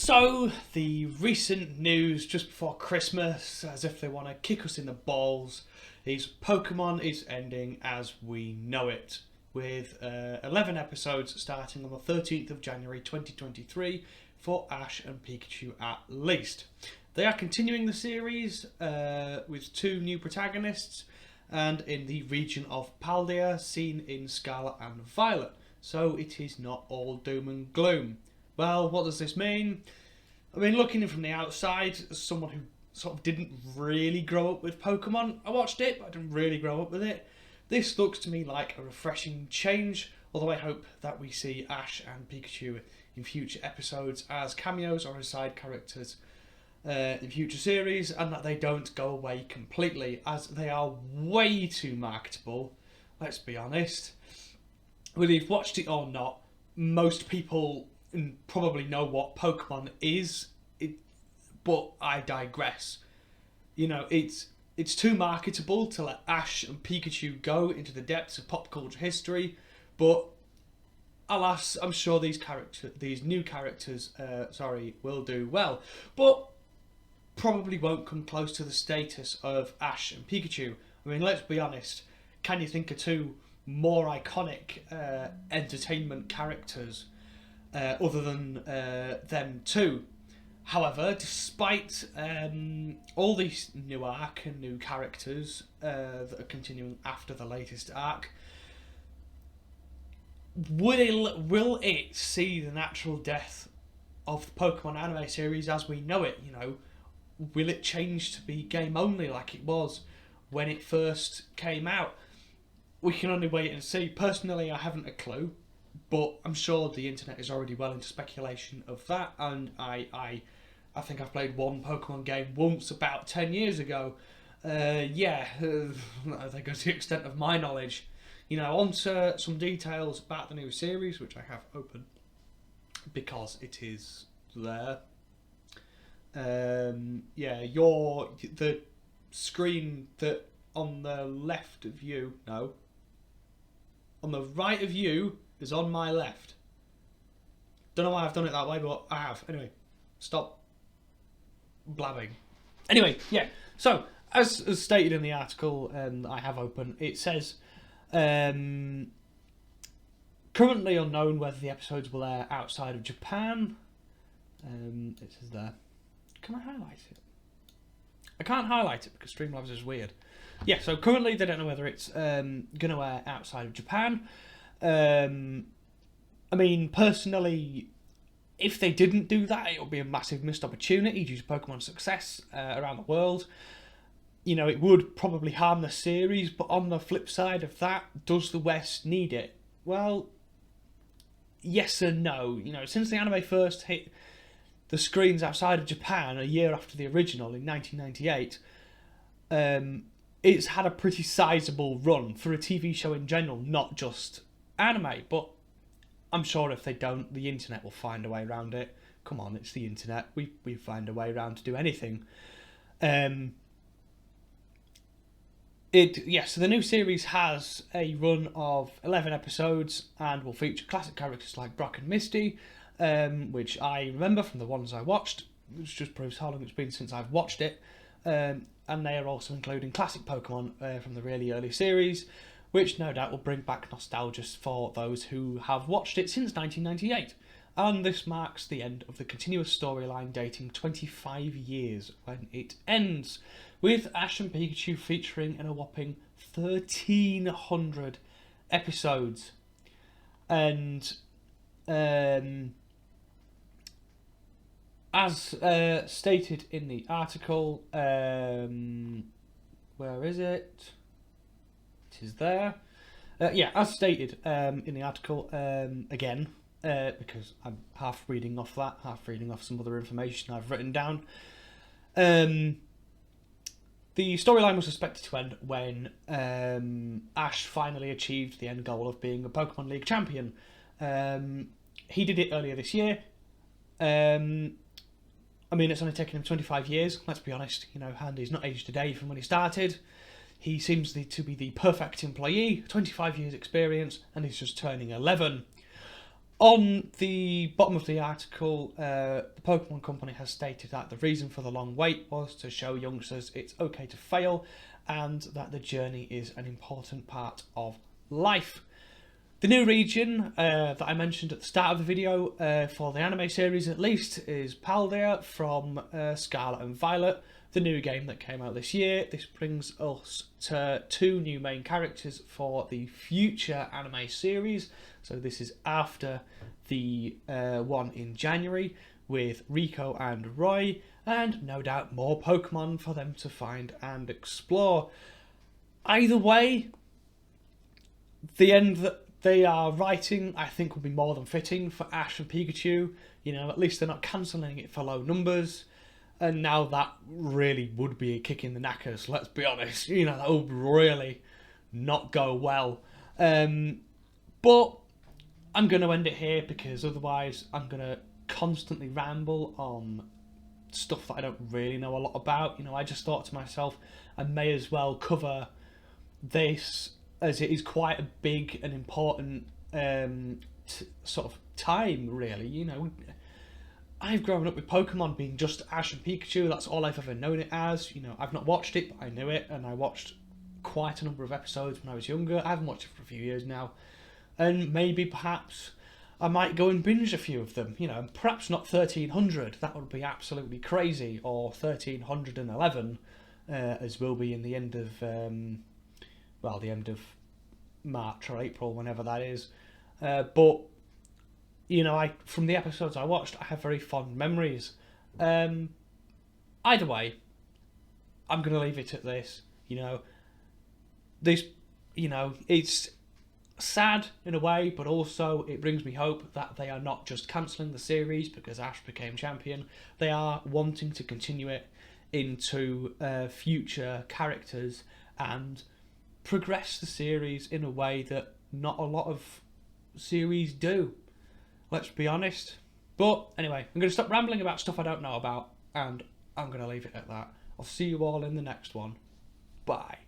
So, the recent news just before Christmas, as if they want to kick us in the balls, is Pokemon is ending as we know it, with 11 episodes starting on the 13th of January 2023 for Ash and Pikachu at least. They are continuing the series with two new protagonists and in the region of Paldea, seen in Scarlet and Violet. So it is not all doom and gloom. Well, what does this mean? I mean, looking in from the outside, as someone who sort of didn't really grow up with Pokemon, I watched it, but I didn't really grow up with it. This looks to me like a refreshing change, although I hope that we see Ash and Pikachu in future episodes as cameos or as side characters in future series, and that they don't go away completely, as they are way too marketable, let's be honest. Whether you've watched it or not, most people probably know what Pokemon is, but I digress. You know, it's too marketable to let Ash and Pikachu go into the depths of pop culture history, but alas, I'm sure these new characters, will do well, but probably won't come close to the status of Ash and Pikachu. I mean, let's be honest, can you think of two more iconic entertainment characters other than them two? However, despite all these new arc and new characters that are continuing after the latest arc, will it see the natural death of the Pokemon anime series as we know it? You know, will it change to be game only like it was when it first came out? We can only wait and see. Personally, I haven't a clue, but I'm sure the internet is already well into speculation of that, and I think I've played one Pokemon game once about 10 years ago. I think that's the extent of my knowledge. You know, on to some details about the new series, which I have open because it is there. The screen that on the left of you, no, on the right of you is on my left. Don't know why I've done it that way, but I have. Anyway, stop blabbing. Anyway, yeah. So, as stated in the article I have open, it says, currently unknown whether the episodes will air outside of Japan. It says there. Can I highlight it? I can't highlight it because Streamlabs is weird. Yeah, so currently they don't know whether it's going to air outside of Japan. I mean, personally, if they didn't do that, it would be a massive missed opportunity due to Pokemon's success around the world. You know, it would probably harm the series, but on the flip side of that, does the West need it? Well, yes and no. You know, since the anime first hit the screens outside of Japan a year after the original in 1998, it's had a pretty sizable run for a TV show in general, not just anime. But I'm sure if they don't, the internet will find a way around it. Come on, it's the internet. We find a way around to do anything. So the new series has a run of 11 episodes and will feature classic characters like Brock and Misty, which I remember from the ones I watched, which just proves how long it's been since I've watched it. And they are also including classic Pokemon from the really early series, which no doubt will bring back nostalgia for those who have watched it since 1998. And this marks the end of the continuous storyline dating 25 years when it ends, with Ash and Pikachu featuring in a whopping 1,300 episodes. And as stated in the article, where is it? It is there. As stated in the article, again, because I'm half reading off that, half reading off some other information I've written down. The storyline was expected to end when Ash finally achieved the end goal of being a Pokemon League champion. He did it earlier this year. I mean, it's only taken him 25 years, let's be honest. You know, Handy's not aged a day from when he started. He seems to be the perfect employee, 25 years experience, and he's just turning 11. On the bottom of the article, the Pokemon Company has stated that the reason for the long wait was to show youngsters it's okay to fail and that the journey is an important part of life. The new region that I mentioned at the start of the video, for the anime series at least, is Paldea from Scarlet and Violet, the new game that came out this year. This brings us to 2 new main characters for the future anime series. So this is after the one in January with Rico and Roy, and no doubt more Pokemon for them to find and explore. Either way, the end that they are writing, I think, will be more than fitting for Ash and Pikachu. You know, at least they're not cancelling it for low numbers. And now that really would be a kick in the knackers, let's be honest. You know, that would really not go well. But I'm going to end it here because otherwise I'm going to constantly ramble on stuff that I don't really know a lot about. You know, I just thought to myself, I may as well cover this as it is quite a big and important sort of time, really. You know, I've grown up with Pokemon being just Ash and Pikachu. That's all I've ever known it as. You know, I've not watched it, but I knew it, and I watched quite a number of episodes when I was younger. I haven't watched it for a few years now, and maybe perhaps I might go and binge a few of them. You know, perhaps not 1300. That would be absolutely crazy, or 1311, as will be in the end of the end of March or April, whenever that is. But you know, from the episodes I watched, I have very fond memories. Either way, I'm going to leave it at this. You know, it's sad in a way, but also it brings me hope that they are not just cancelling the series because Ash became champion. They are wanting to continue it into future characters and progress the series in a way that not a lot of series do. Let's be honest. But anyway, I'm going to stop rambling about stuff I don't know about, and I'm going to leave it at that. I'll see you all in the next one. Bye.